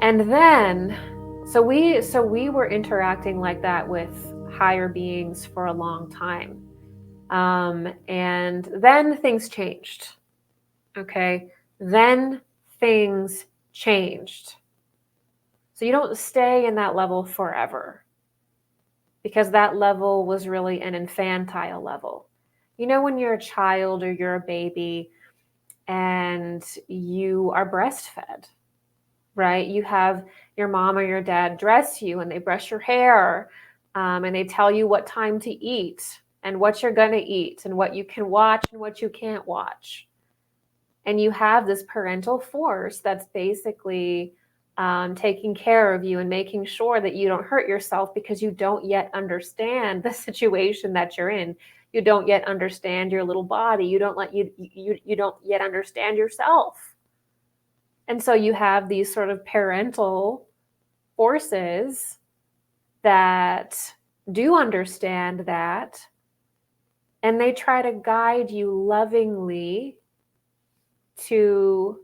And then, so we were interacting like that with higher beings for a long time. And then things changed. Okay. Then things changed. So you don't stay in that level forever, because that level was really an infantile level. You know, when you're a child or you're a baby and you are breastfed, right? You have your mom or your dad dress you and they brush your hair, and they tell you what time to eat and what you're going to eat and what you can watch and what you can't watch. And you have this parental force that's basically taking care of you and making sure that you don't hurt yourself, because you don't yet understand the situation that you're in. You don't yet understand your little body. You don't yet understand yourself. And so you have these sort of parental forces that do understand that, and they try to guide you lovingly to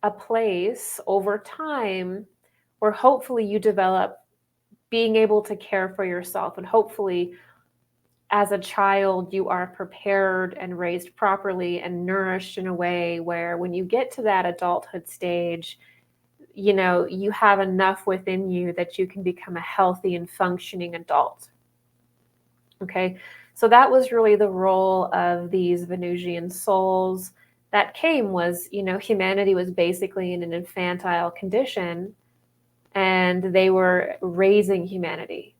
a place over time where hopefully you develop being able to care for yourself, and hopefully as a child you are prepared and raised properly and nourished in a way where when you get to that adulthood stage, you know, you have enough within you that you can become a healthy and functioning adult. Okay, so that was really the role of these Venusian souls that came. Was, you know, humanity was basically in an infantile condition, and they were raising humanity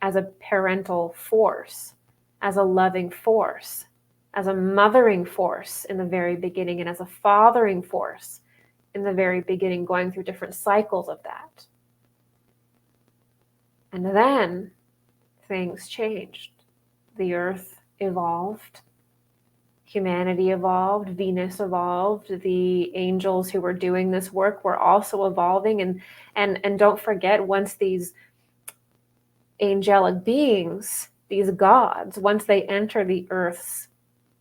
as a parental force, as a loving force, as a mothering force in the very beginning, and as a fathering force in the very beginning, going through different cycles of that. And then things changed. The earth evolved, humanity evolved, Venus evolved, the angels who were doing this work were also evolving. And don't forget, once these angelic beings, these gods, once they enter the earth's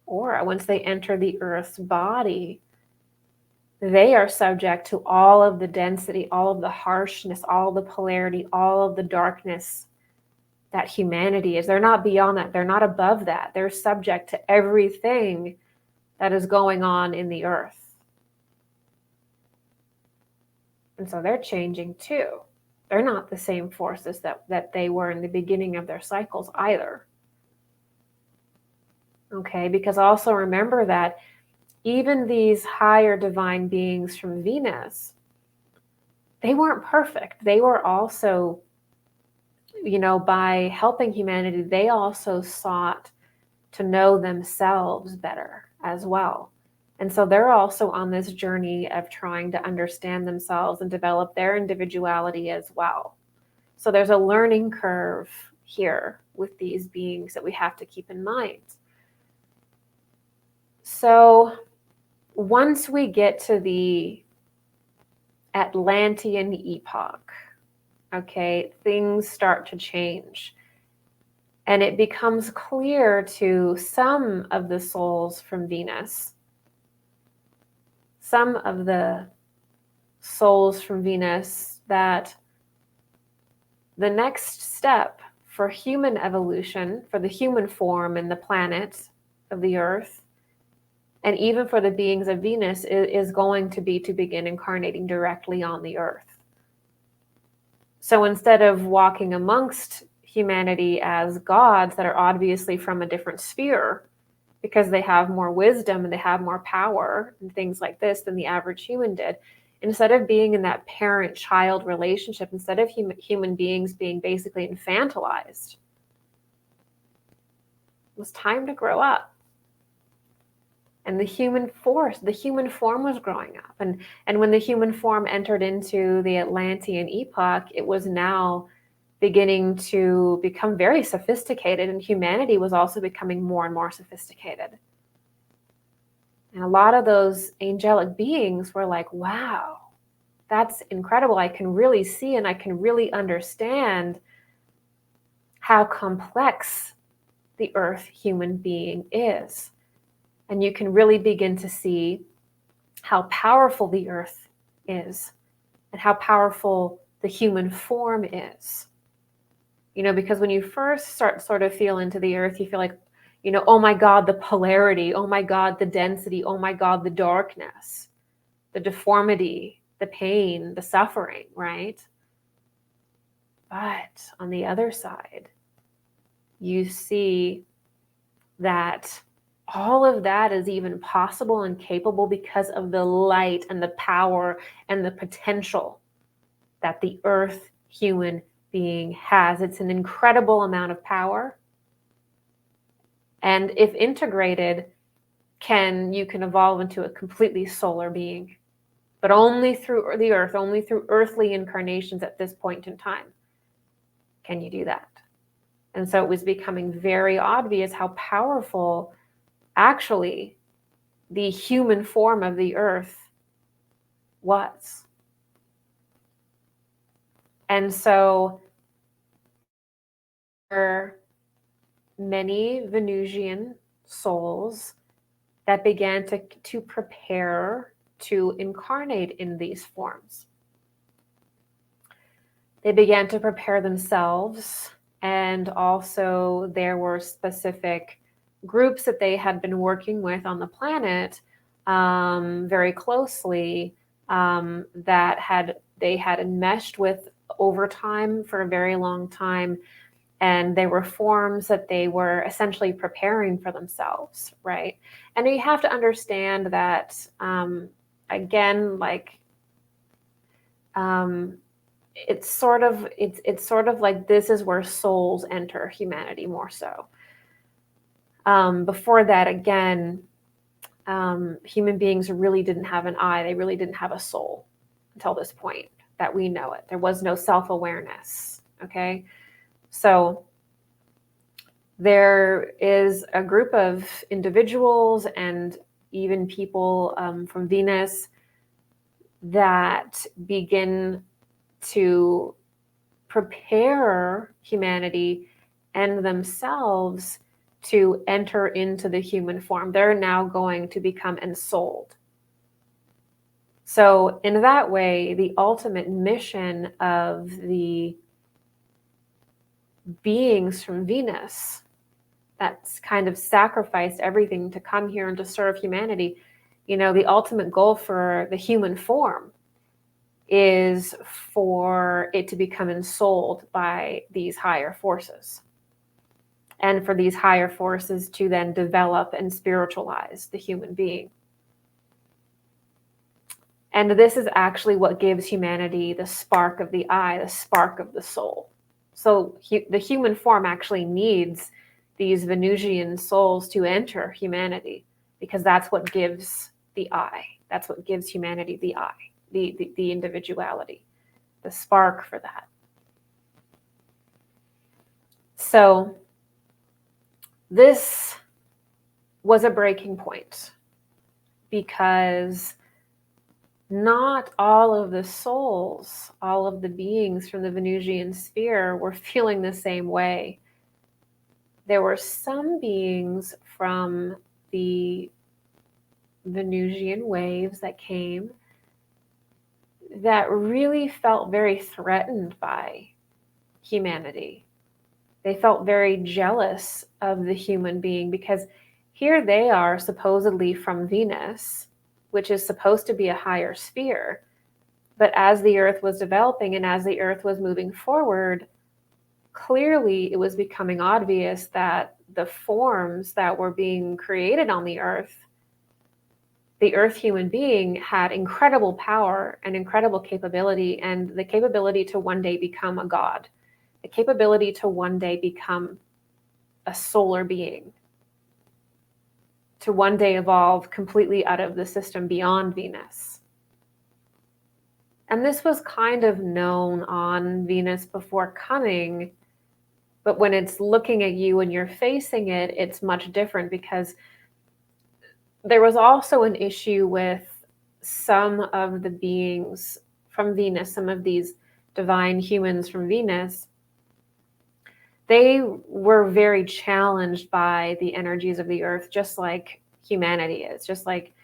aura, once they enter the earth's body, they are subject to all of the density, all of the harshness, all of the polarity, all of the darkness that humanity is. They're not beyond that. They're not above that. They're subject to everything that is going on in the earth. And so they're changing too. They're not the same forces that they were in the beginning of their cycles either. Okay, because also remember that even these higher divine beings from Venus, they weren't perfect. They were also, you know, by helping humanity, they also sought to know themselves better as well. And so they're also on this journey of trying to understand themselves and develop their individuality as well. So there's a learning curve here with these beings that we have to keep in mind. So once we get to the Atlantean Epoch, okay, things start to change. And it becomes clear to some of the souls from Venus, some of the souls from Venus, that the next step for human evolution, for the human form and the planet of the earth, and even for the beings of Venus, is going to be to begin incarnating directly on the earth. So instead of walking amongst humanity as gods that are obviously from a different sphere, because they have more wisdom and they have more power and things like this than the average human did, instead of being in that parent-child relationship, instead of human beings being basically infantilized, it was time to grow up. And the human form was growing up. And when the human form entered into the Atlantean Epoch, it was now beginning to become very sophisticated, and humanity was also becoming more and more sophisticated. And a lot of those angelic beings were like, wow, that's incredible. I can really see and I can really understand how complex the earth human being is. And you can really begin to see how powerful the earth is and how powerful the human form is. Because when you first start sort of feel into the earth, you feel like, oh my God, the polarity, oh my God, the density, oh my God, the darkness, the deformity, the pain, the suffering, right? But on the other side, you see that all of that is even possible and capable because of the light and the power and the potential that the earth human being has. It's an incredible amount of power. And if integrated, you can evolve into a completely solar being, but only through the earth, only through earthly incarnations at this point in time can you do that. And so it was becoming very obvious how powerful actually the human form of the earth was. And so there were many Venusian souls that began to prepare to incarnate in these forms. They began to prepare themselves, and also there were specific groups that they had been working with on the planet very closely that they had enmeshed with over time for a very long time. And they were forms that they were essentially preparing for themselves, right? And you have to understand that, again, like, it's sort of like this is where souls enter humanity more so. Before that, again, human beings really didn't have an I. They really didn't have a soul until this point that we know it. There was no self-awareness, okay? So there is a group of individuals and even people from Venus that begin to prepare humanity and themselves to enter into the human form. They're now going to become ensouled. So in that way, the ultimate mission of the beings from Venus that's kind of sacrificed everything to come here and to serve humanity, the ultimate goal for the human form is for it to become ensouled by these higher forces, and for these higher forces to then develop and spiritualize the human being. And this is actually what gives humanity the spark of the I, the spark of the soul. So the human form actually needs these Venusian souls to enter humanity, because that's what gives the I. That's what gives humanity the I, the individuality, the spark for that. So this was a breaking point, because not all of the souls, all of the beings from the Venusian sphere were feeling the same way. There were some beings from the Venusian waves that came that really felt very threatened by humanity. They felt very jealous of the human being, because here they are supposedly from Venus, which is supposed to be a higher sphere. But as the earth was developing and as the earth was moving forward, clearly it was becoming obvious that the forms that were being created on the earth human being had incredible power and incredible capability, and the capability to one day become a god, the capability to one day become a solar being, to one day evolve completely out of the system beyond Venus. And this was kind of known on Venus before coming, but when it's looking at you and you're facing it, it's much different, because there was also an issue with some of the beings from Venus, some of these divine humans from Venus. They were very challenged by the energies of the earth, just like humanity is, just like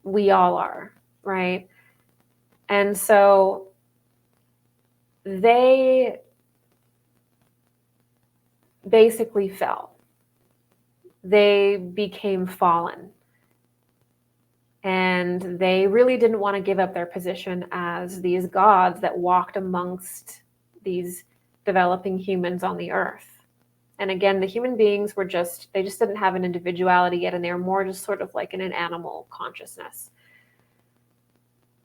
we all are, right? And so they basically fell. They became fallen. And they really didn't want to give up their position as these gods that walked amongst these developing humans on the earth. And again, the human beings were they just didn't have an individuality yet, and they were more just sort of like in an animal consciousness.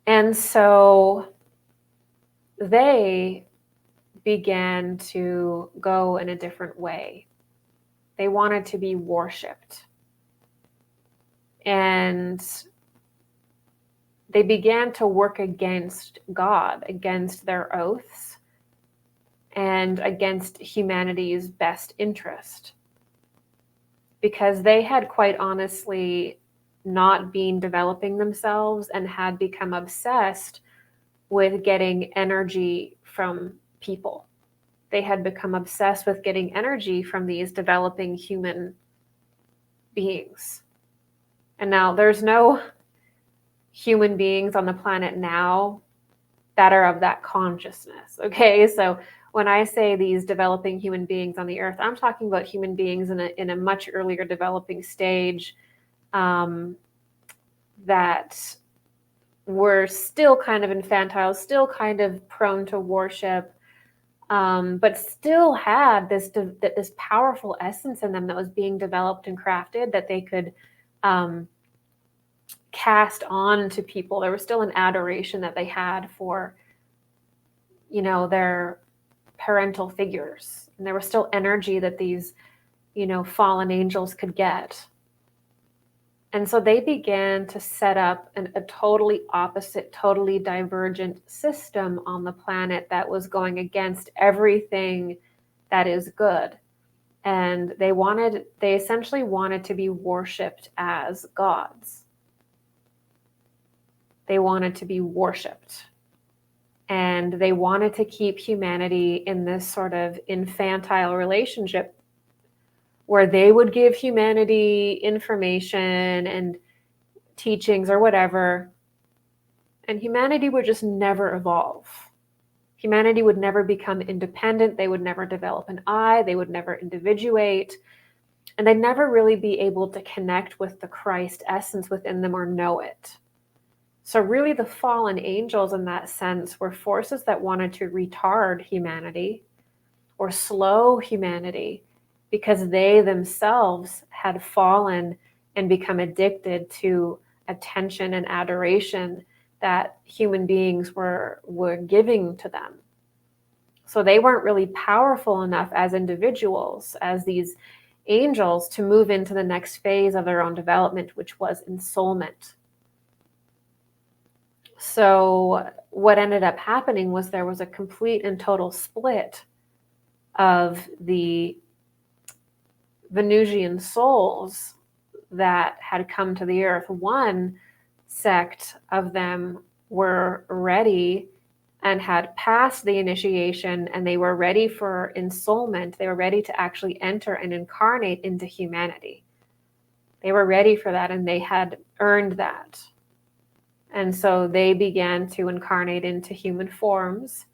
And so they began to go in a different way. They wanted to be worshipped. And they began to work against God, against their oaths, and against humanity's best interest. Because they had quite honestly not been developing themselves and had become obsessed with getting energy from people. They had become obsessed with getting energy from these developing human beings. And now there's no human beings on the planet now that are of that consciousness. Okay, so when I say these developing human beings on the earth, I'm talking about human beings in a much earlier developing stage, that were still kind of infantile, still kind of prone to worship, but still had this powerful essence in them that was being developed and crafted that they could cast on to people. There was still an adoration that they had for, their parental figures. And there was still energy that these, fallen angels could get. And so they began to set up a totally opposite, totally divergent system on the planet that was going against everything that is good. And they essentially wanted to be worshipped as gods. They wanted to be worshipped. And they wanted to keep humanity in this sort of infantile relationship where they would give humanity information and teachings or whatever, and humanity would just never evolve. Humanity would never become independent. They would never develop an I. They would never individuate. And they'd never really be able to connect with the Christ essence within them or know it. So really the fallen angels in that sense were forces that wanted to retard humanity or slow humanity, because they themselves had fallen and become addicted to attention and adoration that human beings were giving to them. So they weren't really powerful enough as individuals, as these angels, to move into the next phase of their own development, which was ensoulment. So what ended up happening was there was a complete and total split of the Venusian souls that had come to the earth. One sect of them were ready and had passed the initiation, and they were ready for ensoulment. They were ready to actually enter and incarnate into humanity. They were ready for that, and they had earned that. And so they began to incarnate into human forms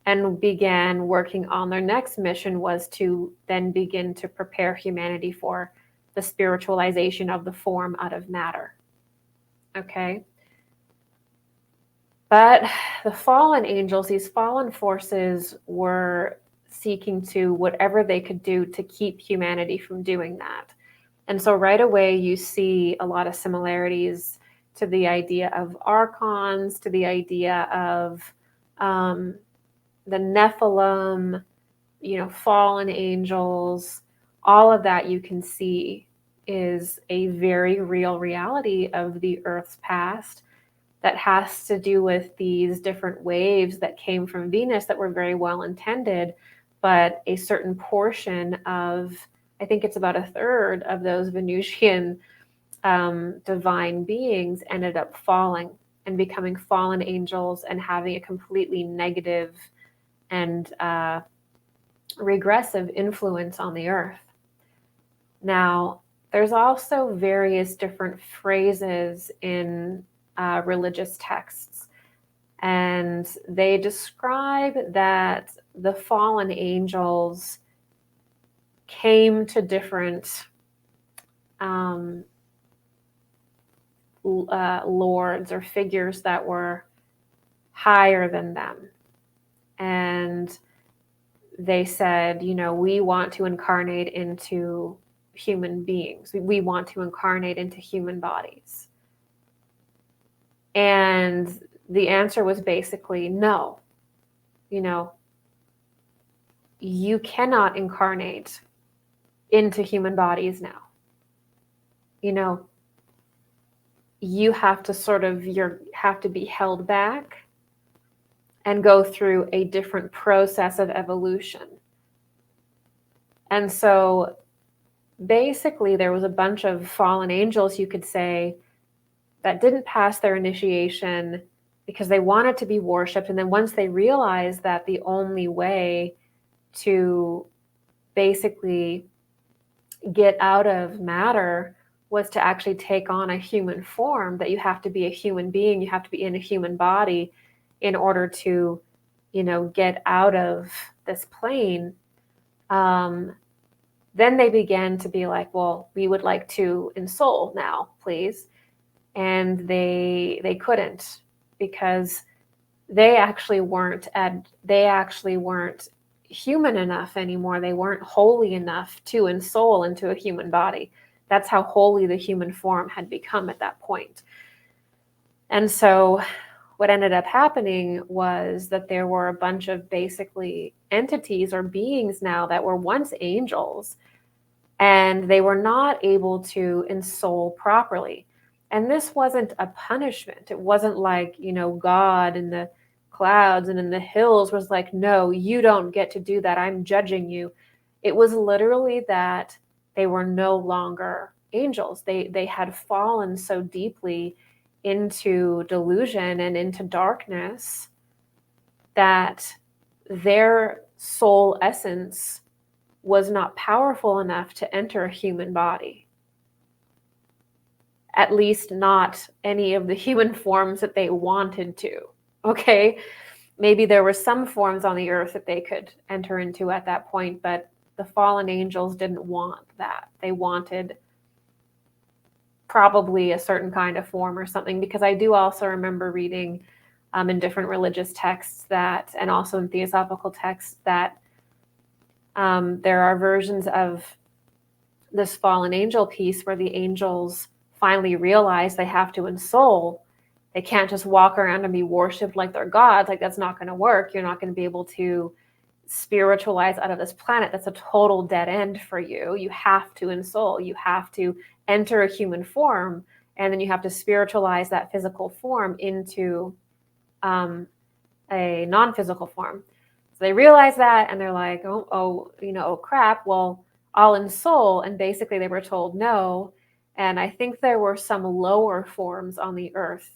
and began working on their next mission, was to then begin to prepare humanity for the spiritualization of the form out of matter. Okay? But the fallen angels, these fallen forces, were seeking to whatever they could do to keep humanity from doing that. And so right away you see a lot of similarities to the idea of archons, to the idea of the Nephilim, fallen angels. All of that you can see is a very real reality of the Earth's past that has to do with these different waves that came from Venus that were very well intended, but a certain portion of, I think it's about a third of those Venusian divine beings ended up falling and becoming fallen angels and having a completely negative and regressive influence on the earth. Now, There's also various different phrases in religious texts, and they describe that the fallen angels came to different lords or figures that were higher than them. And they said, you know, we want to incarnate into human beings. We want to incarnate into human bodies. And the answer was basically no. You know, you cannot incarnate into human bodies now. You know, you have to have to be held back and go through a different process of evolution. And so basically there was a bunch of fallen angels, you could say, that didn't pass their initiation because they wanted to be worshipped. And then once they realized that the only way to basically get out of matter was to actually take on a human form, that you have to be a human being, you have to be in a human body in order to, you know, get out of this plane, then they began to be like, well, we would like to ensoul now, please. And they couldn't, because they actually weren't human enough anymore. They weren't holy enough to ensoul into a human body. That's how holy the human form had become at that point. And so what ended up happening was that there were a bunch of basically entities or beings now that were once angels, and they were not able to ensoul properly. And this wasn't a punishment. It wasn't like, you know, God in the clouds and in the hills was like, no, you don't get to do that. I'm judging you. It was literally that they were no longer angels. They had fallen so deeply into delusion and into darkness that their soul essence was not powerful enough to enter a human body. At least not any of the human forms that they wanted to. Okay? Maybe there were some forms on the earth that they could enter into at that point, but the fallen angels didn't want that. They wanted probably a certain kind of form or something, because I do also remember reading in different religious texts that, and also in theosophical texts, that there are versions of this fallen angel piece where the angels finally realize they have to ensoul. They can't just walk around and be worshipped like they're gods. Like, that's not going to work. You're not going to be able to spiritualize out of this planet. That's a total dead end for you. You have to ensoul. You have to enter a human form, and then you have to spiritualize that physical form into a non-physical form. So they realize that, and they're like, oh crap. Well, I'll ensoul. And basically they were told no. And I think there were some lower forms on the earth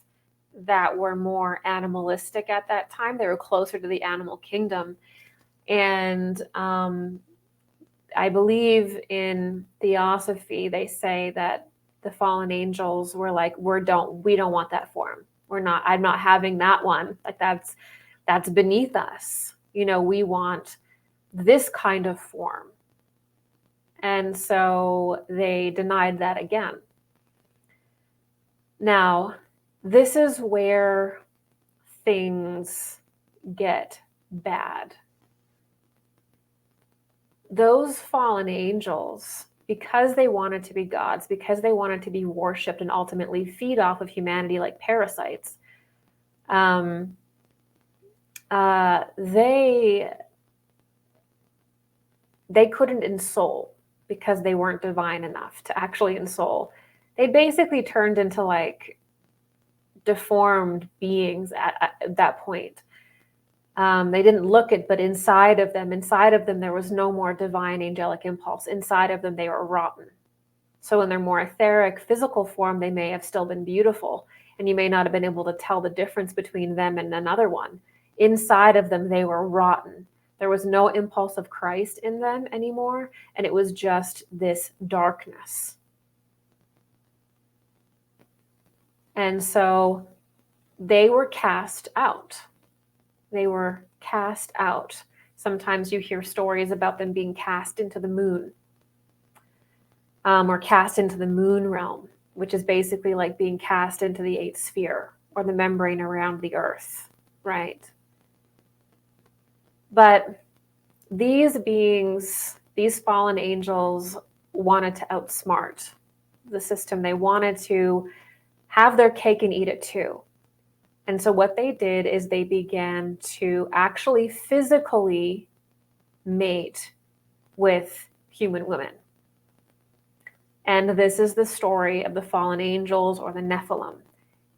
that were more animalistic at that time. They were closer to the animal kingdom. And I believe in theosophy, they say that the fallen angels were like, we don't want that form. I'm not having that one. Like, that's beneath us. You know, we want this kind of form. And so they denied that again. Now, this is where things get bad. Those fallen angels, because they wanted to be gods, because they wanted to be worshipped and ultimately feed off of humanity like parasites, they couldn't ensoul because they weren't divine enough to actually ensoul. They basically turned into like deformed beings at that point. They didn't look it, but inside of them, there was no more divine angelic impulse. Inside of them, they were rotten. So in their more etheric physical form, they may have still been beautiful, and you may not have been able to tell the difference between them and another one. Inside of them, they were rotten. There was no impulse of Christ in them anymore, and it was just this darkness. And so they were cast out. They were cast out. Sometimes you hear stories about them being cast into the moon, or cast into the moon realm, which is basically like being cast into the eighth sphere or the membrane around the earth, right? But these beings, these fallen angels, wanted to outsmart the system. They wanted to have their cake and eat it too. And so what they did is they began to actually physically mate with human women. And this is the story of the fallen angels, or the Nephilim,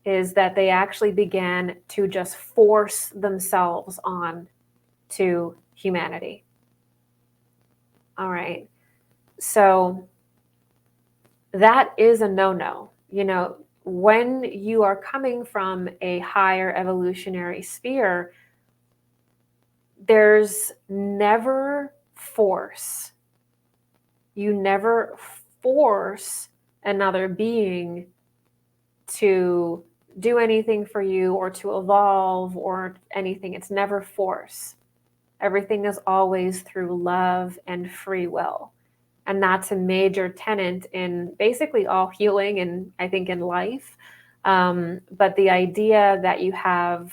is that they actually began to just force themselves on to humanity. All right. So that is a no-no. You know, when you are coming from a higher evolutionary sphere, there's never force. You never force another being to do anything for you or to evolve or anything. It's never force. Everything is always through love and free will. And that's a major tenet in basically all healing and I think in life. But the idea that you have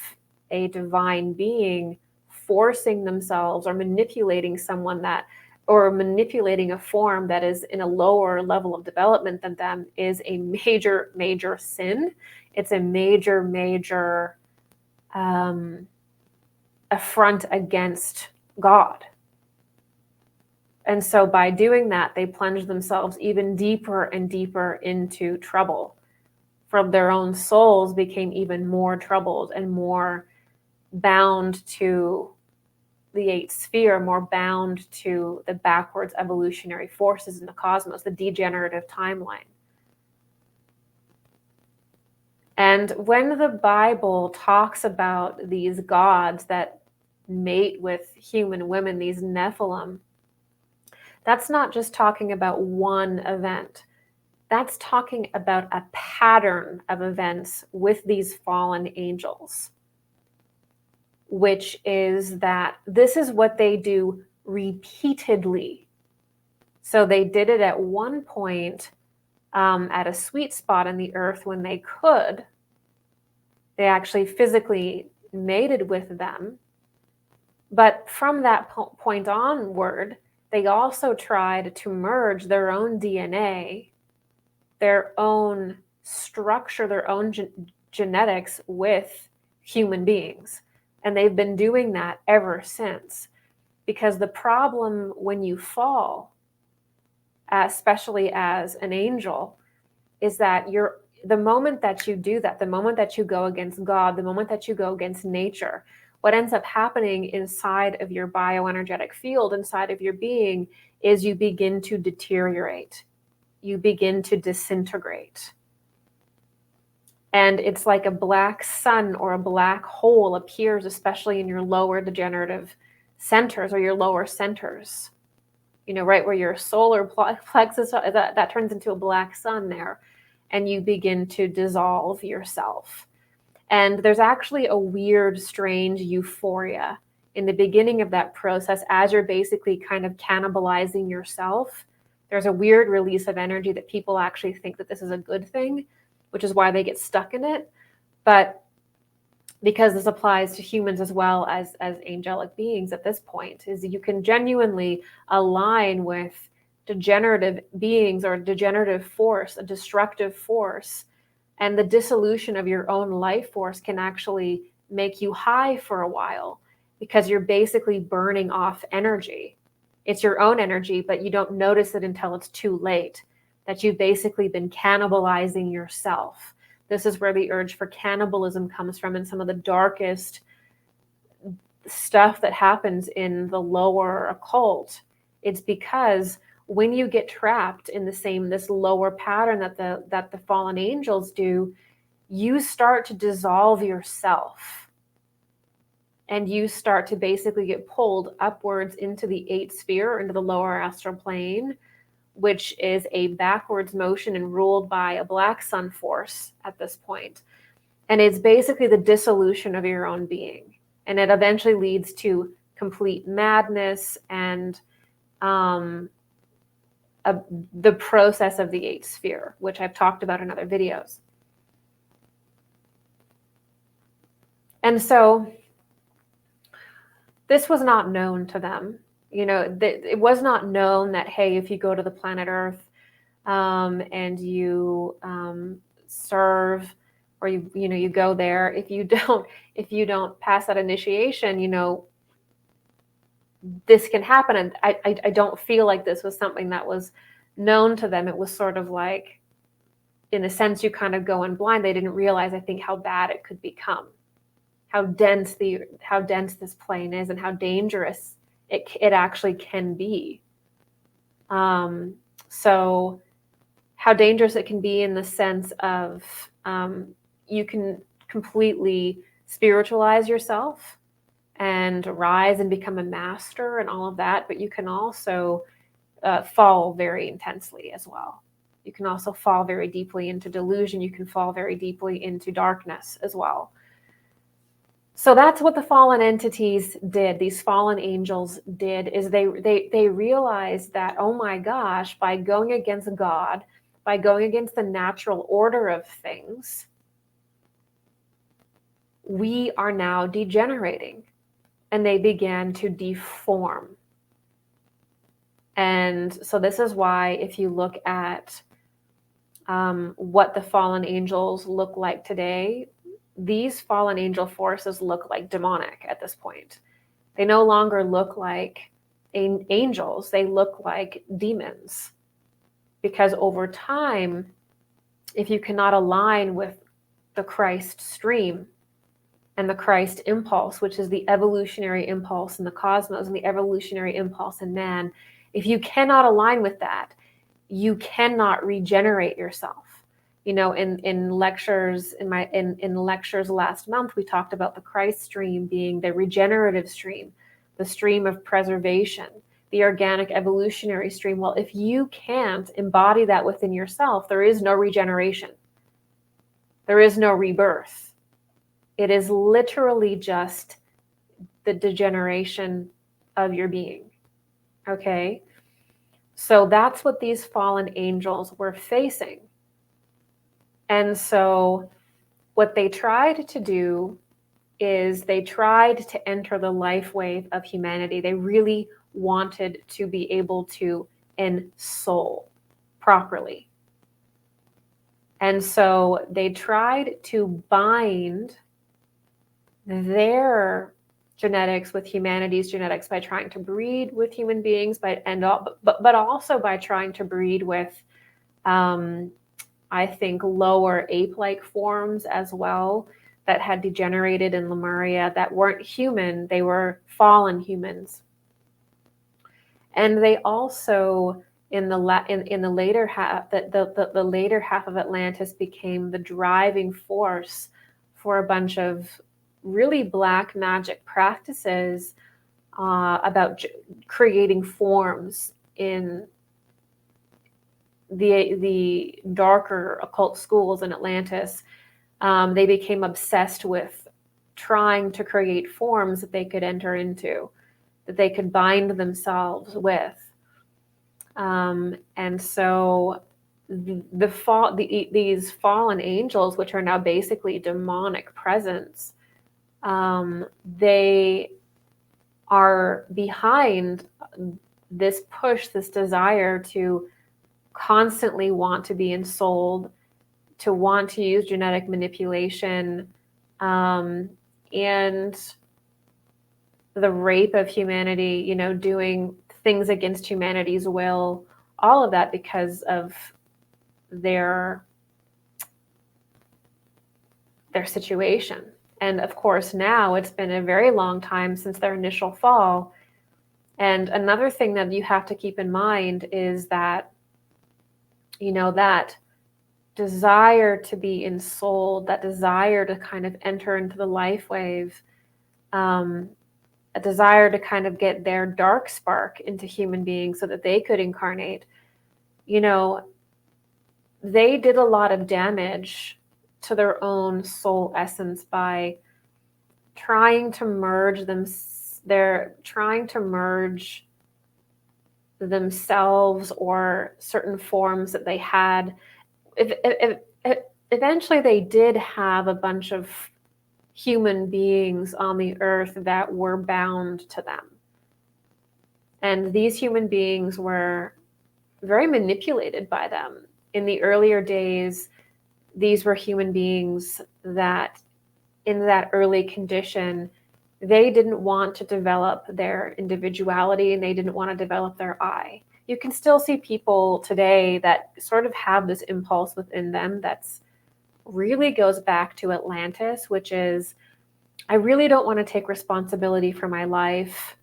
a divine being forcing themselves or manipulating someone that, or manipulating a form that is in a lower level of development than them, is a major, major sin. It's a major, major affront against God. And so by doing that, they plunge themselves even deeper and deeper into trouble. From their own souls became even more troubled and more bound to the eighth sphere, more bound to the backwards evolutionary forces in the cosmos, the degenerative timeline. And when the Bible talks about these gods that mate with human women, these Nephilim, that's not just talking about one event. That's talking about a pattern of events with these fallen angels, which is that this is what they do repeatedly. So they did it at one point at a sweet spot in the earth when they could. They actually physically mated with them. But from that point onward, they also tried to merge their own DNA, their own structure, their own genetics with human beings. And they've been doing that ever since. Because the problem when you fall, especially as an angel, is that the moment that you do that, the moment that you go against God, the moment that you go against nature, what ends up happening inside of your bioenergetic field, inside of your being, is you begin to deteriorate. You begin to disintegrate. And it's like a black sun or a black hole appears, especially in your lower degenerative centers or your lower centers. You know, right where your solar plexus, that turns into a black sun there, and you begin to dissolve yourself. And there's actually a weird, strange euphoria in the beginning of that process as you're basically kind of cannibalizing yourself. There's a weird release of energy that people actually think that this is a good thing, which is why they get stuck in it. But because this applies to humans as well as angelic beings at this point, is you can genuinely align with degenerative beings or degenerative force, a destructive force, and the dissolution of your own life force can actually make you high for a while because you're basically burning off energy. It's your own energy, but you don't notice it until it's too late, that you've basically been cannibalizing yourself. This is where the urge for cannibalism comes from, and some of the darkest stuff that happens in the lower occult. It's because when you get trapped in this lower pattern that the fallen angels do, you start to dissolve yourself. And you start to basically get pulled upwards into the eighth sphere, into the lower astral plane, which is a backwards motion and ruled by a black sun force at this point. And it's basically the dissolution of your own being. And it eventually leads to complete madness and the process of the eighth sphere, which I've talked about in other videos. And so this was not known to them. It was not known that, hey, if you go to the planet Earth and you serve, or you go there, if you don't pass that initiation, this can happen. And I don't feel like this was something that was known to them. It was sort of like, in a sense, you kind of go in blind. They didn't realize, I think, how bad it could become, how dense this plane is, and how dangerous it actually can be. So how dangerous it can be in the sense of you can completely spiritualize yourself and rise and become a master and all of that, but you can also fall very intensely as well. You can also fall very deeply into delusion. You can fall very deeply into darkness as well. So that's what the fallen entities did. These fallen angels did, is they realized that, oh my gosh, by going against God, by going against the natural order of things, we are now degenerating. And they began to deform. And so this is why, if you look at what the fallen angels look like today, these fallen angel forces look like demonic at this point. They no longer look like angels. They look like demons. Because over time, if you cannot align with the Christ stream and the Christ impulse, which is the evolutionary impulse in the cosmos and the evolutionary impulse in man, if you cannot align with that, you cannot regenerate yourself. In lectures in lectures last month, we talked about the Christ stream being the regenerative stream, the stream of preservation, the organic evolutionary stream. Well, if you can't embody that within yourself, there is no regeneration. There is no rebirth. It is literally just the degeneration of your being. Okay? So that's what these fallen angels were facing. And so what they tried to do is they tried to enter the life wave of humanity. They really wanted to be able to ensoul properly. And so they tried to bind their genetics with humanity's genetics by trying to breed with human beings, but also by trying to breed with, I think, lower ape-like forms as well that had degenerated in Lemuria, that weren't human. They were fallen humans. And they also, in the later half, the later half of Atlantis became the driving force for a bunch of really black magic practices about creating forms in the darker occult schools in Atlantis. They became obsessed with trying to create forms that they could enter into, that they could bind themselves with. And so these fallen angels, which are now basically demonic presence, they are behind this push, this desire to constantly want to be ensouled, to want to use genetic manipulation, and the rape of humanity, doing things against humanity's will, all of that because of their situation. And of course, now it's been a very long time since their initial fall. And another thing that you have to keep in mind is that, that desire to be ensouled, that desire to kind of enter into the life wave, a desire to kind of get their dark spark into human beings so that they could incarnate. you know, they did a lot of damage to their own soul essence by trying to merge them. They're trying to merge themselves or certain forms that they had. Eventually, they did have a bunch of human beings on the earth that were bound to them. And these human beings were very manipulated by them. In the earlier days, these were human beings that, in that early condition, they didn't want to develop their individuality and they didn't want to develop their I. You can still see people today that sort of have this impulse within them that's really goes back to Atlantis, which is, I really don't want to take responsibility for my life.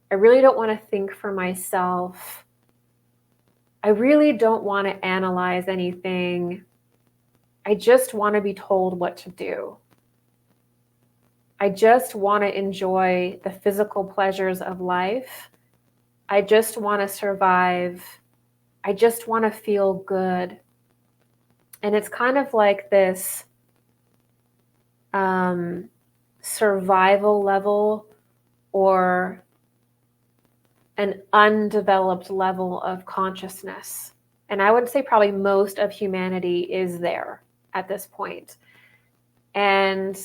I really don't want to think for myself. I really don't want to analyze anything. I just want to be told what to do. I just want to enjoy the physical pleasures of life. I just want to survive. I just want to feel good. And it's kind of like this survival level or an undeveloped level of consciousness. And I would say probably most of humanity is there at this point. And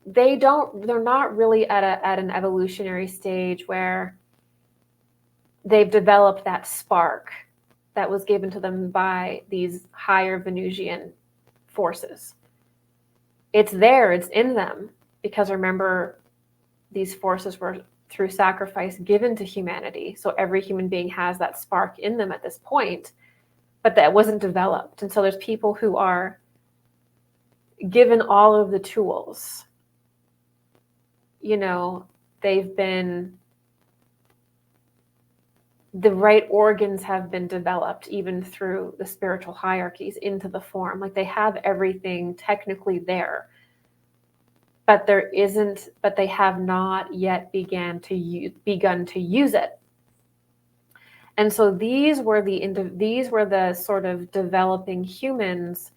they're not really at an evolutionary stage where they've developed that spark that was given to them by these higher Venusian forces. It's there, it's in them, because remember, these forces were through sacrifice given to humanity. So every human being has that spark in them at this point, but that wasn't developed. And so there's people who are given all of the tools. You know, the right organs have been developed even through the spiritual hierarchies into the form. Like they have everything technically there, but they have not yet begun to use it. And so these were the sort of developing humans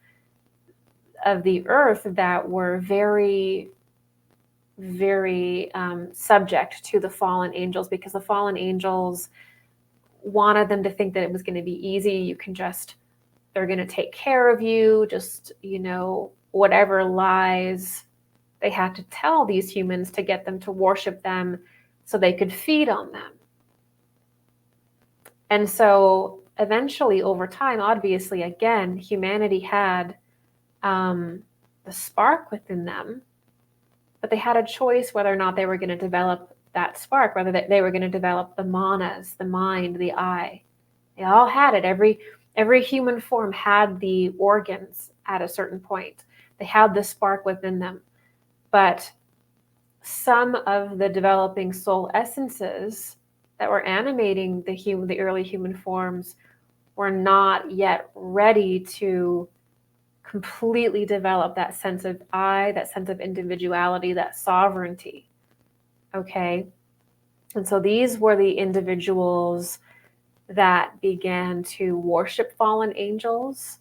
of the earth that were very, very subject to the fallen angels, because the fallen angels wanted them to think that it was going to be easy. They're going to take care of you, just, whatever lies they had to tell these humans to get them to worship them so they could feed on them. And so eventually, over time, obviously, again, humanity had the spark within them, but they had a choice whether or not they were going to develop that spark, whether they were going to develop the manas, the mind, the I. They all had it. Every human form had the organs at a certain point. They had the spark within them. But some of the developing soul essences that were animating the early human forms were not yet ready to completely develop that sense of I, that sense of individuality, that sovereignty. Okay? And so these were the individuals that began to worship fallen angels.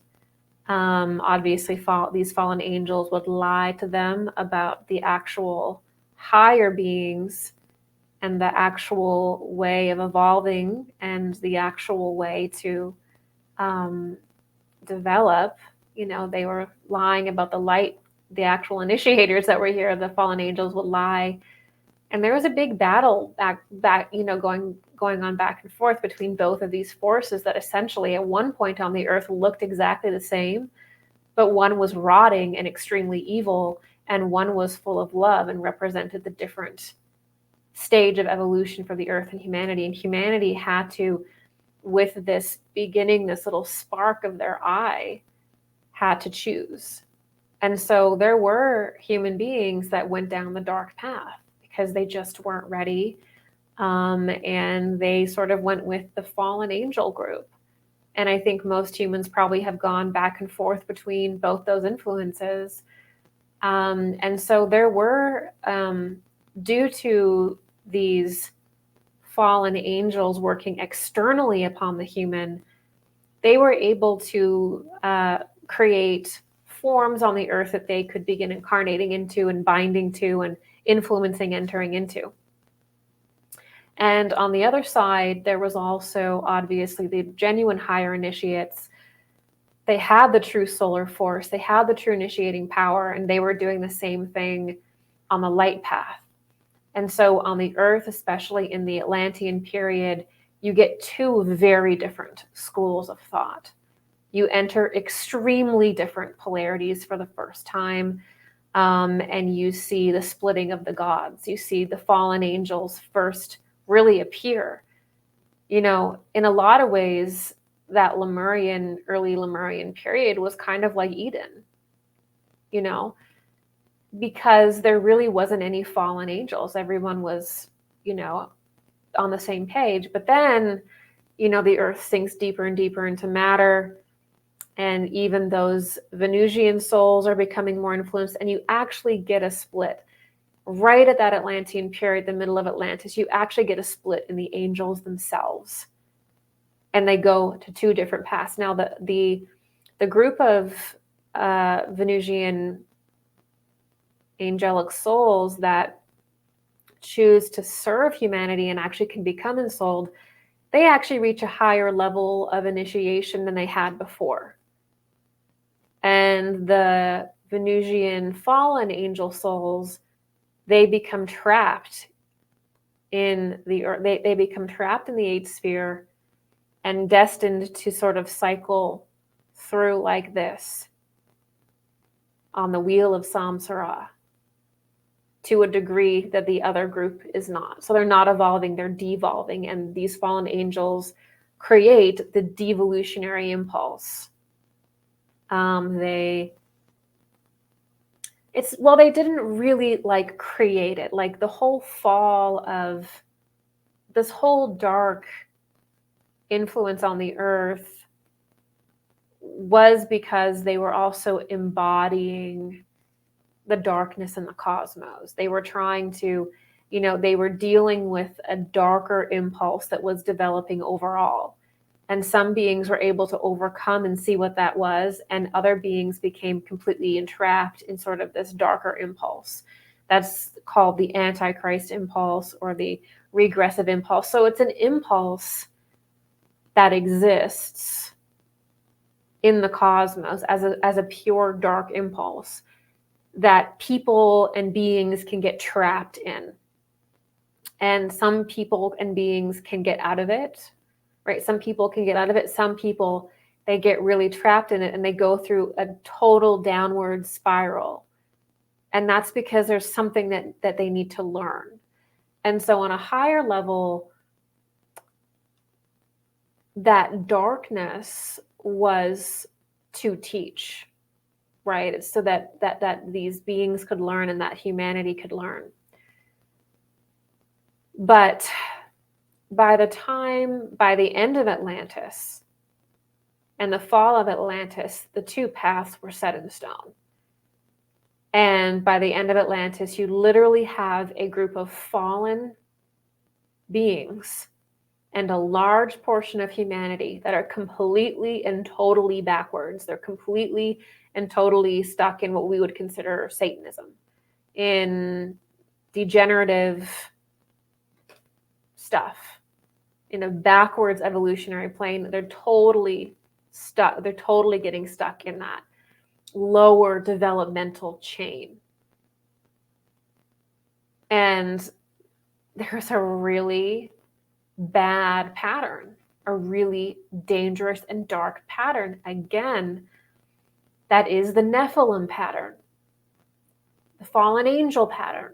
Obviously, these fallen angels would lie to them about the actual higher beings and the actual way of evolving and the actual way to develop. They were lying about the light. The actual initiators that were here, the fallen angels, would lie. And there was a big battle back going on back and forth between both of these forces that essentially at one point on the earth looked exactly the same, but one was rotting and extremely evil, and one was full of love and represented the different stage of evolution for the earth and humanity. And humanity had to, with this beginning, this little spark of their I, had to choose. And so there were human beings that went down the dark path because they just weren't ready. And they sort of went with the fallen angel group. And I think most humans probably have gone back and forth between both those influences. And so there were, due to these fallen angels working externally upon the human, they were able to create forms on the earth that they could begin incarnating into and binding to and influencing, entering into. And on the other side, there was also obviously the genuine higher initiates. They had the true solar force, they had the true initiating power, and they were doing the same thing on the light path. And so on the earth, especially in the Atlantean period, you get two very different schools of thought. You enter extremely different polarities for the first time, and you see the splitting of the gods. You see the fallen angels first really appear. You know, in a lot of ways, that early Lemurian period was kind of like Eden, you know, because there really wasn't any fallen angels. Everyone was, you know, on the same page. But then, you know, the earth sinks deeper and deeper into matter. And even those Venusian souls are becoming more influenced. And you actually get a split. Right at that Atlantean period, the middle of Atlantis, you actually get a split in the angels themselves. And they go to two different paths. Now, the group of Venusian angelic souls that choose to serve humanity and actually can become ensouled, they actually reach a higher level of initiation than they had before. And the Venusian fallen angel souls, they become trapped in the earth. They become trapped in the eighth sphere and destined to sort of cycle through like this on the wheel of Samsara to a degree that the other group is not. So they're not evolving, they're devolving, and these fallen angels create the devolutionary impulse. They didn't really like create it. Like the whole fall of this whole dark influence on the earth was because they were also embodying the darkness in the cosmos. They were trying to, you know, they were dealing with a darker impulse that was developing overall. And some beings were able to overcome and see what that was, and other beings became completely entrapped in sort of this darker impulse. That's called the Antichrist impulse or the regressive impulse. So it's an impulse that exists in the cosmos as a pure dark impulse that people and beings can get trapped in. And some people and beings can get out of it, right? Some people can get out of it. Some people, they get really trapped in it and they go through a total downward spiral. And that's because there's something that they need to learn. And so on a higher level, that darkness was to teach, right? So that these beings could learn and that humanity could learn. But by the end of Atlantis and the fall of Atlantis, the two paths were set in stone. And by the end of Atlantis, you literally have a group of fallen beings and a large portion of humanity that are completely and totally backwards. They're completely and totally stuck in what we would consider Satanism, in degenerative stuff, in a backwards evolutionary plane. They're totally stuck. They're totally getting stuck in that lower developmental chain. And there's a really bad pattern, a really dangerous and dark pattern. Again, that is the Nephilim pattern, the fallen angel pattern,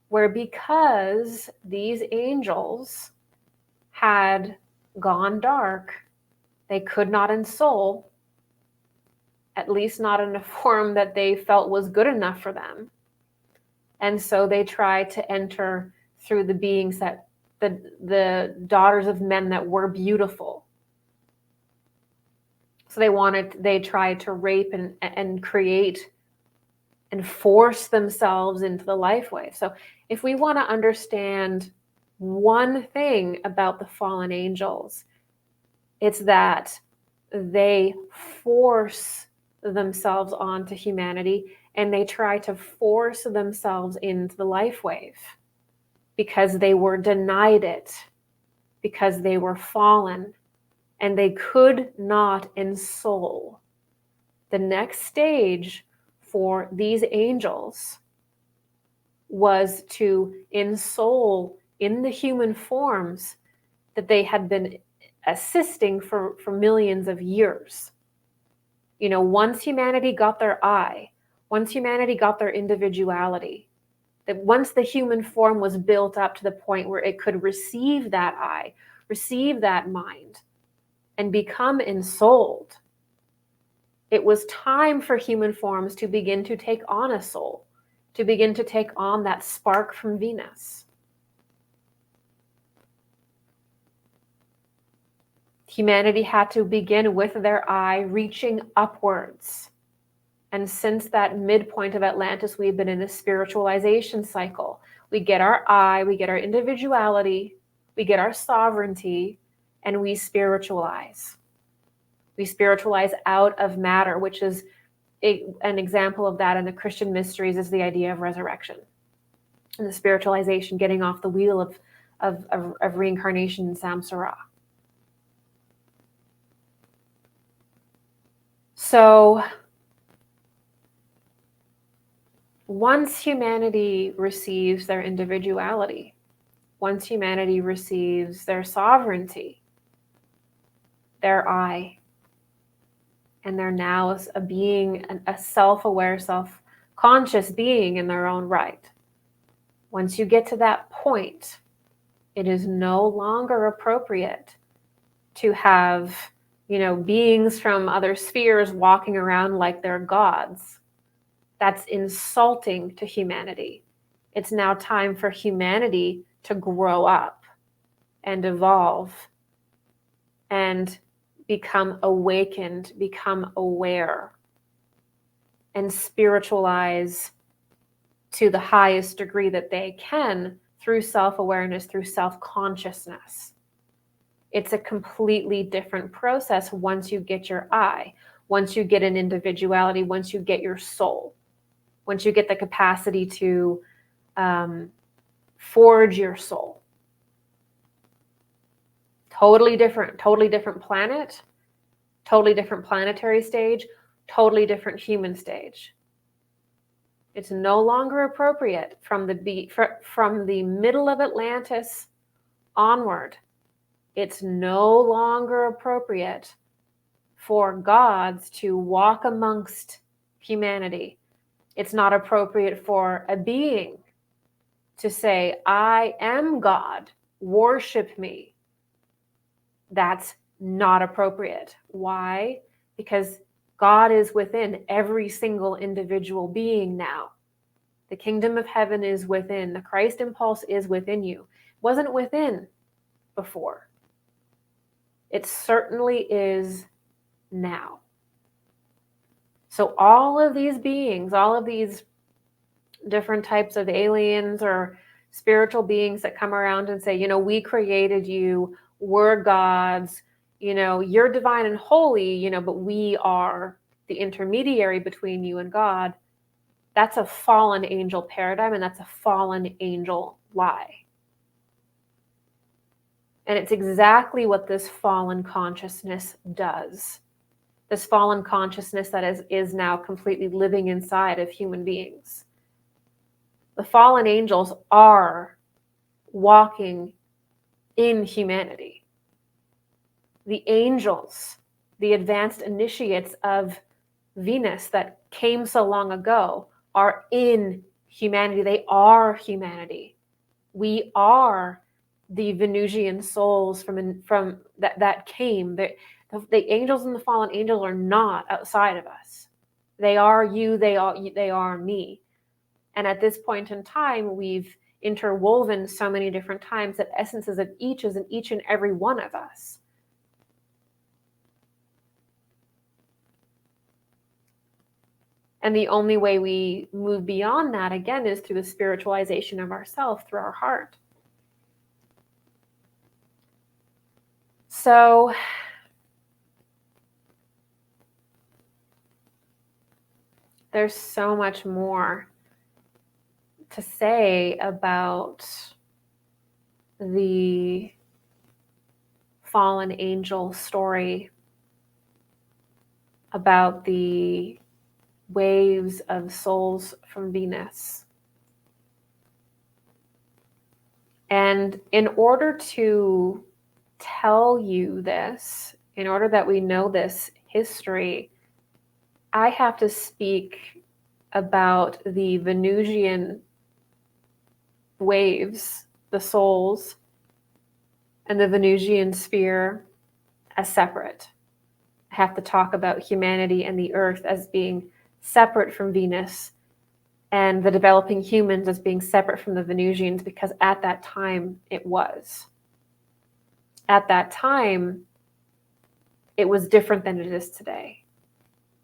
where because these angels had gone dark, they could not ensoul, at least not in a form that they felt was good enough for them. And so they tried to enter through the beings that the daughters of men that were beautiful. So they tried to rape and create and force themselves into the life wave. So if we want to understand one thing about the fallen angels, It's that they force themselves onto humanity, and they try to force themselves into the life wave because they were denied it, because they were fallen, and they could not ensoul. The next stage for these angels was to ensoul in the human forms that they had been assisting for millions of years. You know, once humanity got their eye, once humanity got their individuality, that once the human form was built up to the point where it could receive that eye, receive that mind, and become ensouled, it was time for human forms to begin to take on a soul, to begin to take on that spark from Venus. Humanity had to begin with their eye reaching upwards. And since that midpoint of Atlantis, we've been in a spiritualization cycle. We get our eye, we get our individuality, we get our sovereignty, and we spiritualize. We spiritualize out of matter, which is an example of that in the Christian mysteries is the idea of resurrection. And the spiritualization, getting off the wheel of reincarnation in samsara. So once humanity receives their individuality, once humanity receives their sovereignty, their I, and they're now a being, a self-aware, self-conscious being in their own right. Once you get to that point, it is no longer appropriate to have, beings from other spheres walking around like they're gods. That's insulting to humanity. It's now time for humanity to grow up and evolve and become awakened, become aware, and spiritualize to the highest degree that they can through self-awareness, through self-consciousness. It's a completely different process once you get your I, once you get an individuality, once you get your soul, once you get the capacity to forge your soul. Totally different planet, totally different planetary stage, totally different human stage. It's no longer appropriate from the middle of Atlantis onward. It's no longer appropriate for gods to walk amongst humanity. It's not appropriate for a being to say, I am God, worship me. That's not appropriate. Why? Because God is within every single individual being now. The kingdom of heaven is within. The Christ impulse is within you. It wasn't within before. It certainly is now. So all of these beings, all of these different types of aliens or spiritual beings that come around and say, we created you, we're gods, you're divine and holy, but we are the intermediary between you and God. That's a fallen angel paradigm, and that's a fallen angel lie. And it's exactly what this fallen consciousness does. This fallen consciousness that is now completely living inside of human beings. The fallen angels are walking in humanity. The angels, the advanced initiates of Venus that came so long ago, are in humanity. They are humanity. We are the Venusian souls from that came. The angels and the fallen angels are not outside of us. They are you. They are me. And at this point in time, we've interwoven so many different times that essences of each is in each and every one of us. And the only way we move beyond that, again, is through the spiritualization of ourself, through our heart. So there's so much more to say about the fallen angel story, about the waves of souls from Venus. And in order to tell you this, in order that we know this history, I have to speak about the Venusian waves, the souls, and the Venusian sphere as separate. I have to talk about humanity and the earth as being separate from Venus, and the developing humans as being separate from the Venusians, because at that time it was. At that time, it was different than it is today.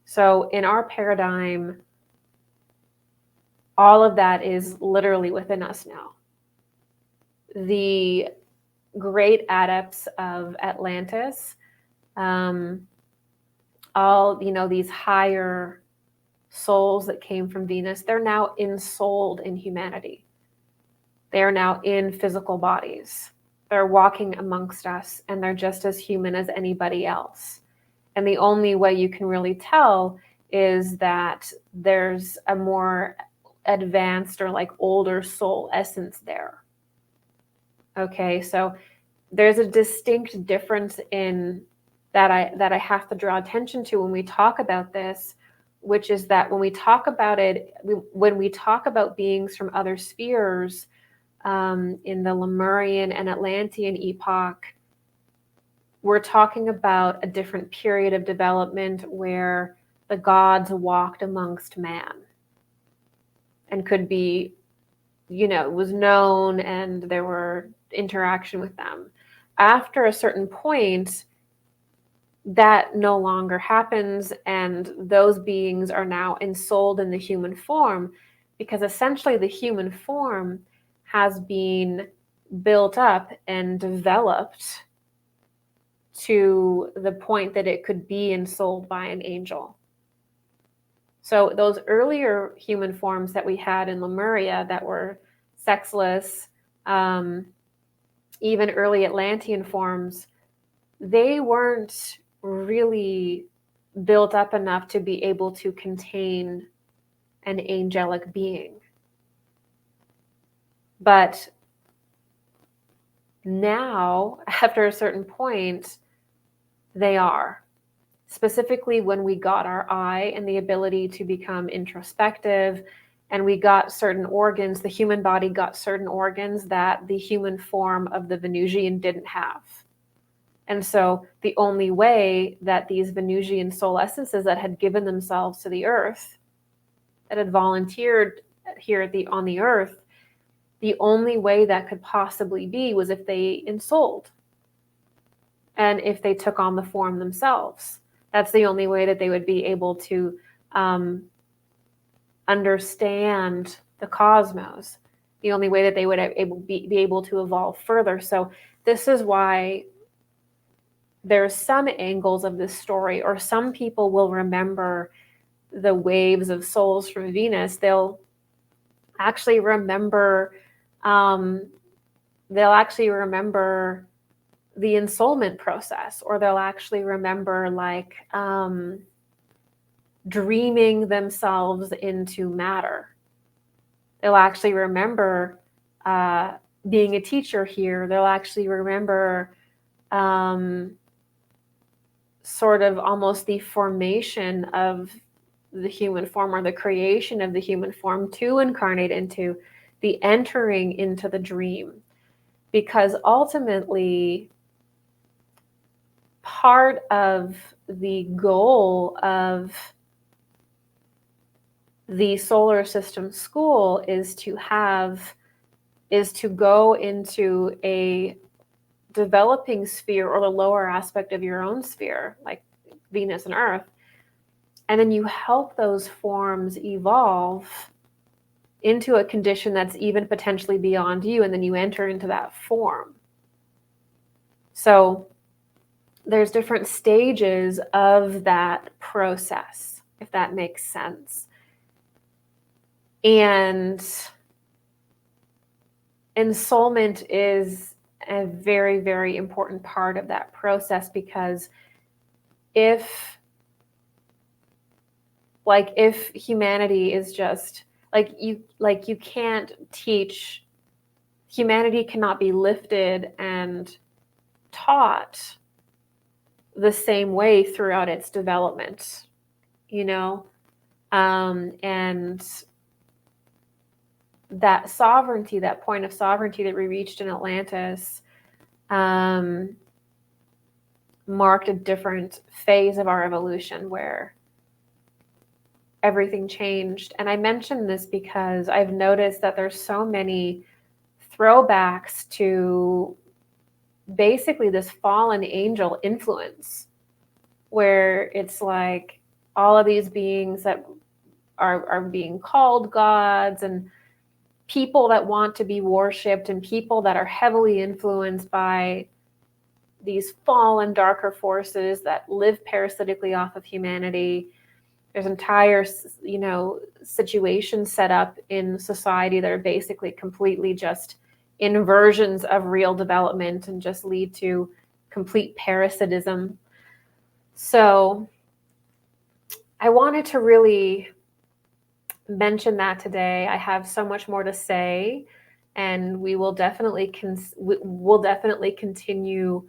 So in our paradigm, all of that is literally within us now. The great adepts of Atlantis, all, these higher souls that came from Venus, they're now ensouled in humanity. They are now in physical bodies. They're walking amongst us, and they're just as human as anybody else. And the only way you can really tell is that there's a more advanced or like older soul essence there. Okay, so there's a distinct difference in that I have to draw attention to when we talk about this, which is that when we talk about it, when we talk about beings from other spheres, in the Lemurian and Atlantean epoch, we're talking about a different period of development where the gods walked amongst man and could be, was known, and there were interaction with them. After a certain point, that no longer happens, and those beings are now ensouled in the human form, because essentially the human form has been built up and developed to the point that it could be ensouled by an angel. So those earlier human forms that we had in Lemuria that were sexless, even early Atlantean forms, they weren't really built up enough to be able to contain an angelic being. But now, after a certain point, they are. Specifically when we got our eye and the ability to become introspective, and we got certain organs, the human body got certain organs that the human form of the Venusian didn't have. And so the only way that these Venusian soul essences that had given themselves to the earth, that had volunteered here on the earth, the only way that could possibly be was if they ensouled, and if they took on the form themselves. That's the only way that they would be able to understand the cosmos, the only way that they would be able to evolve further. So this is why there's some angles of this story, or some people will remember the waves of souls from Venus. They'll actually remember the ensoulment process, or they'll actually remember like dreaming themselves into matter. They'll actually remember being a teacher here. They'll actually remember sort of almost the formation of the human form, or the creation of the human form to incarnate into, the entering into the dream. Because ultimately, part of the goal of the solar system school is to go into a developing sphere, or the lower aspect of your own sphere, like Venus and Earth, and then you help those forms evolve into a condition that's even potentially beyond you, and then you enter into that form. So there's different stages of that process, if that makes sense. And ensoulment is a very, very important part of that process, because if humanity is just you can't teach, humanity cannot be lifted and taught the same way throughout its development, and that sovereignty, that point of sovereignty that we reached in Atlantis, marked a different phase of our evolution where everything changed. And I mention this because I've noticed that there's so many throwbacks to basically this fallen angel influence, where it's like all of these beings that are being called gods, and people that want to be worshipped, and people that are heavily influenced by these fallen darker forces that live parasitically off of humanity. There's entire, situations set up in society that are basically completely just inversions of real development and just lead to complete parasitism. So I wanted to really mention that today. I have so much more to say, and we will definitely continue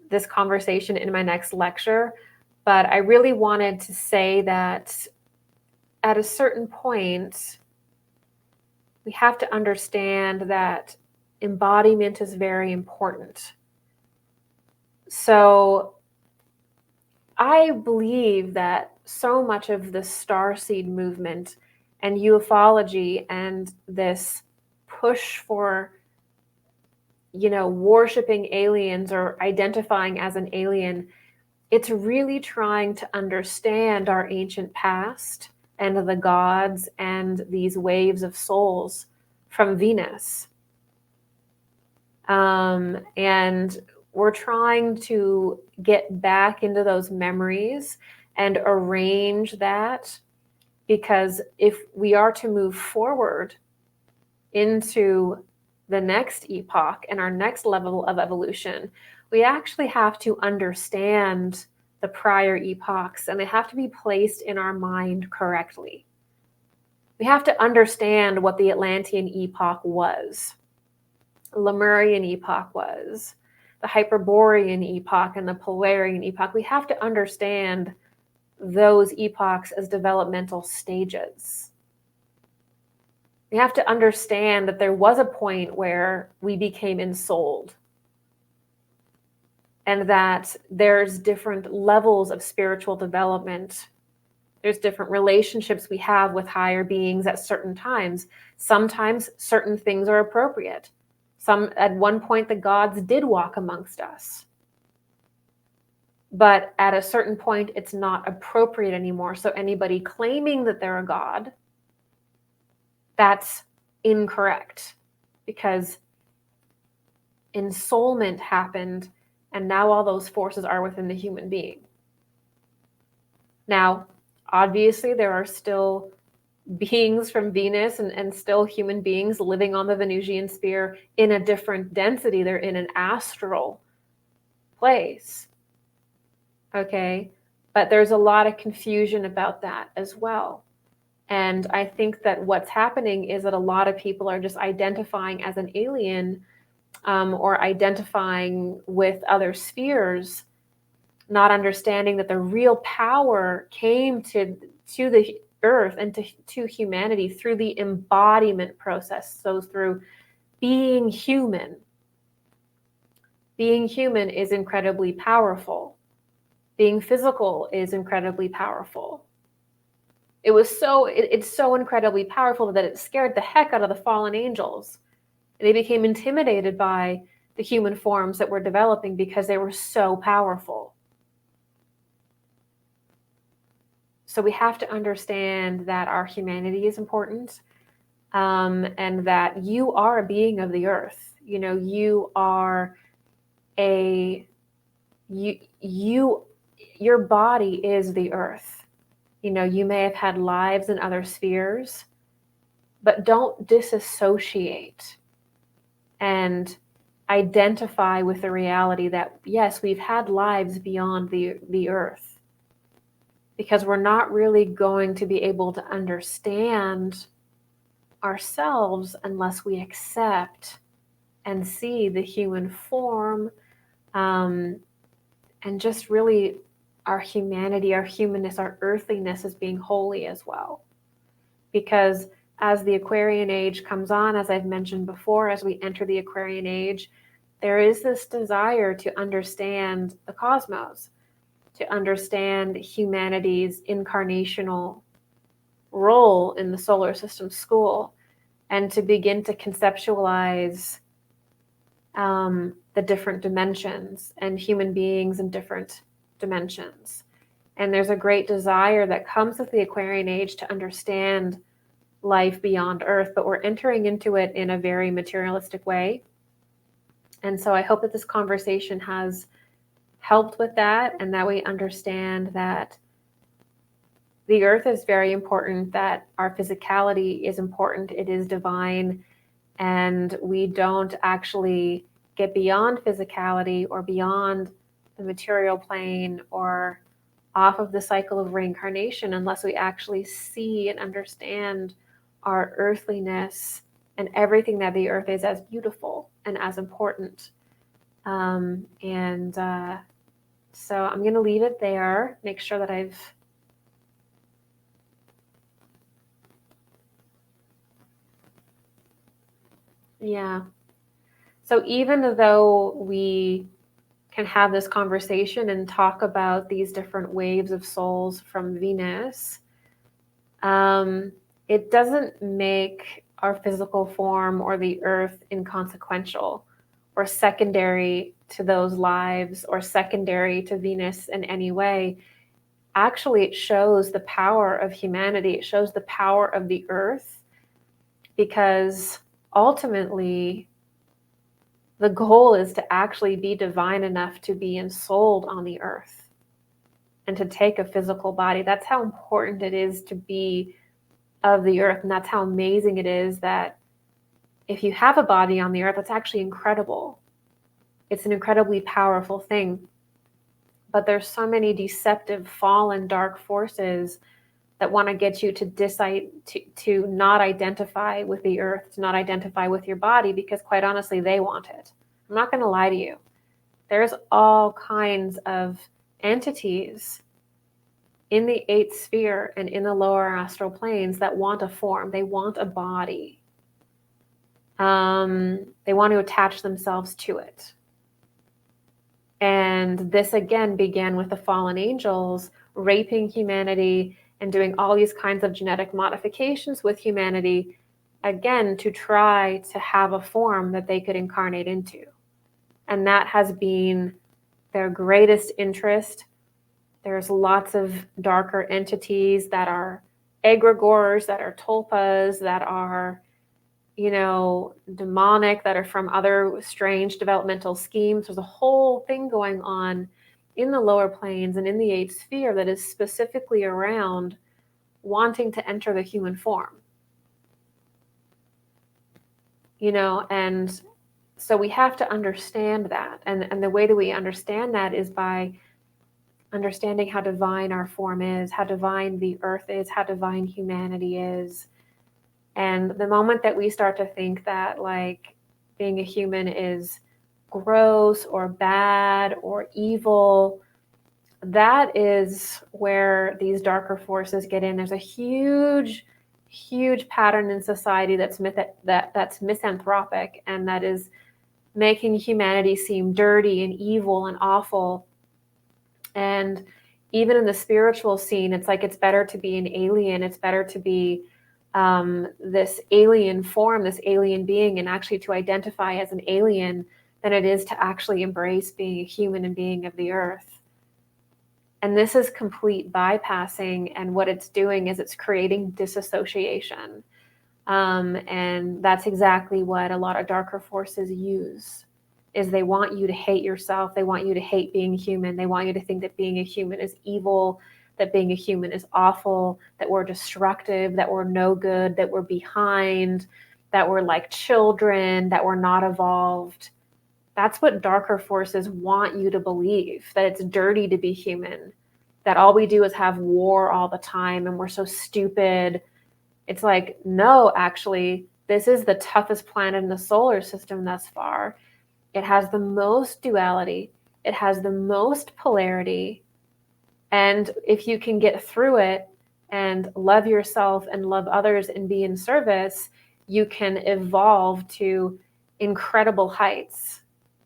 this conversation in my next lecture. But I really wanted to say that at a certain point, we have to understand that embodiment is very important. So I believe that so much of the starseed movement and ufology and this push for, worshiping aliens or identifying as an alien, it's really trying to understand our ancient past and the gods and these waves of souls from Venus. And we're trying to get back into those memories and arrange that, because if we are to move forward into the next epoch and our next level of evolution, we actually have to understand the prior epochs, and they have to be placed in our mind correctly. We have to understand what the Atlantean Epoch was, Lemurian Epoch was, the Hyperborean Epoch, and the Polarian Epoch. We have to understand those epochs as developmental stages. We have to understand that there was a point where we became ensouled, and that there's different levels of spiritual development. There's different relationships we have with higher beings at certain times. Sometimes certain things are appropriate. At one point, the gods did walk amongst us. But at a certain point, it's not appropriate anymore. So anybody claiming that they're a god, that's incorrect, because ensoulment happened, and now all those forces are within the human being. Now, obviously, there are still beings from Venus and still human beings living on the Venusian sphere in a different density. They're in an astral place. Okay? But there's a lot of confusion about that as well. And I think that what's happening is that a lot of people are just identifying as an alien, or identifying with other spheres, not understanding that the real power came to the earth and to humanity through the embodiment process. So through being human. Being human is incredibly powerful. Being physical is incredibly powerful. It's so incredibly powerful that it scared the heck out of the fallen angels. They became intimidated by the human forms that were developing because they were so powerful. So we have to understand that our humanity is important, and that you are a being of the earth. You are your body is the earth. You may have had lives in other spheres, but don't disassociate and identify with the reality that, yes, we've had lives beyond the earth, because we're not really going to be able to understand ourselves unless we accept and see the human form, and just really our humanity, our humanness, our earthliness as being holy as well. Because as the Aquarian age comes on, as I've mentioned before, as we enter the Aquarian age, there is this desire to understand the cosmos, to understand humanity's incarnational role in the solar system school, and to begin to conceptualize the different dimensions and human beings in different dimensions. And there's a great desire that comes with the Aquarian age to understand life beyond Earth, but we're entering into it in a very materialistic way. And so I hope that this conversation has helped with that, and that we understand that the Earth is very important, that our physicality is important, it is divine, and we don't actually get beyond physicality or beyond the material plane or off of the cycle of reincarnation unless we actually see and understand our earthliness and everything that the earth is as beautiful and as important. So I'm going to leave it there. Make sure that I've So even though we can have this conversation and talk about these different waves of souls from Venus, it doesn't make our physical form or the earth inconsequential or secondary to those lives or secondary to Venus in any way. Actually, it shows the power of humanity. It shows the power of the earth, because ultimately the goal is to actually be divine enough to be ensouled on the earth and to take a physical body. That's how important it is to be of the earth. And that's how amazing it is that if you have a body on the earth, that's actually incredible. It's an incredibly powerful thing. But there's so many deceptive, fallen, dark forces that want to get you to not identify with the earth, to not identify with your body, because quite honestly, they want it. I'm not going to lie to you. There's all kinds of entities in the eighth sphere and in the lower astral planes that want a form. They want a body. They want to attach themselves to it. And this again began with the fallen angels raping humanity and doing all these kinds of genetic modifications with humanity, again, to try to have a form that they could incarnate into. And that has been their greatest interest. There's lots of darker entities that are egregores, that are tulpas, that are, demonic, that are from other strange developmental schemes. There's a whole thing going on in the lower planes and in the eighth sphere that is specifically around wanting to enter the human form. And so we have to understand that. And the way that we understand that is by understanding how divine our form is, how divine the earth is, how divine humanity is. And the moment that we start to think that like being a human is gross or bad or evil, that is where these darker forces get in. There's a huge pattern in society that's misanthropic, and that is making humanity seem dirty and evil and awful. And even in the spiritual scene, it's like it's better to be an alien. It's better to be this alien form, this alien being, and actually to identify as an alien than it is to actually embrace being a human and being of the earth. And this is complete bypassing, and what it's doing is it's creating disassociation. And that's exactly what a lot of darker forces use, is they want you to hate yourself. They want you to hate being human. They want you to think that being a human is evil, that being a human is awful, that we're destructive, that we're no good, that we're behind, that we're like children, that we're not evolved. That's what darker forces want you to believe, that it's dirty to be human, that all we do is have war all the time and we're so stupid. It's like, no, actually, this is the toughest planet in the solar system thus far. It has the most duality. It has the most polarity. And if you can get through it and love yourself and love others and be in service, you can evolve to incredible heights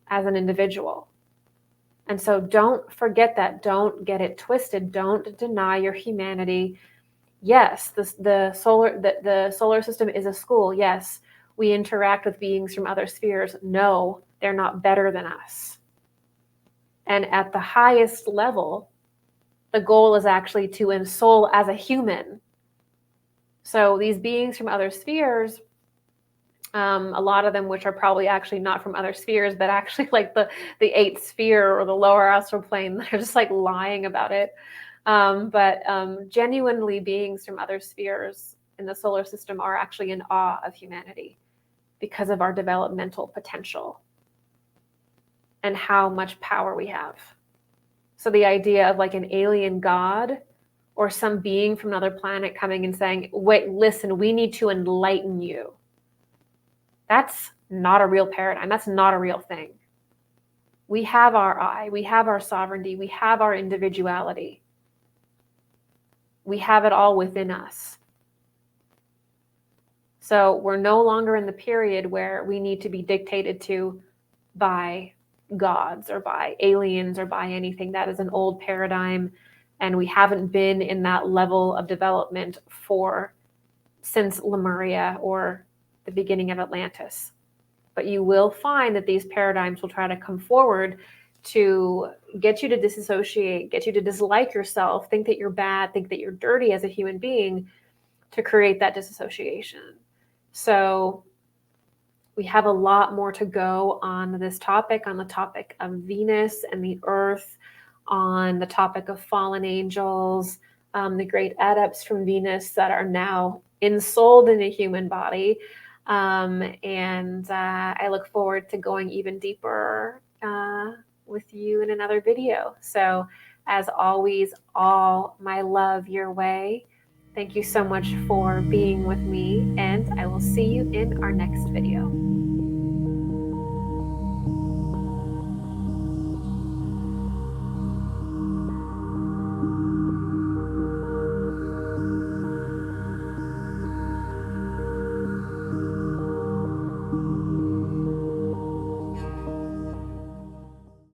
as an individual. And so don't forget that. Don't get it twisted. Don't deny your humanity. Yes, the solar system is a school. Yes, we interact with beings from other spheres. No, they're not better than us. And at the highest level, the goal is actually to ensoul as a human. So these beings from other spheres, a lot of them which are probably actually not from other spheres, but actually like the eighth sphere or the lower astral plane, they're just like lying about it. But genuinely beings from other spheres in the solar system are actually in awe of humanity because of our developmental potential and how much power we have. So the idea of like an alien god or some being from another planet coming and saying, wait, listen, we need to enlighten you. That's not a real paradigm. That's not a real thing. We have our I, we have our sovereignty, we have our individuality. We have it all within us. So we're no longer in the period where we need to be dictated to by gods or by aliens or by anything. That is an old paradigm, and we haven't been in that level of development since Lemuria or the beginning of Atlantis. But you will find that these paradigms will try to come forward to get you to disassociate, get you to dislike yourself, think that you're bad, think that you're dirty as a human being, to create that disassociation. So we have a lot more to go on this topic, on the topic of Venus and the Earth, on the topic of fallen angels, the great adepts from Venus that are now ensouled in a human body. And I look forward to going even deeper with you in another video. So as always, all my love your way. Thank you so much for being with me, and I will see you in our next video.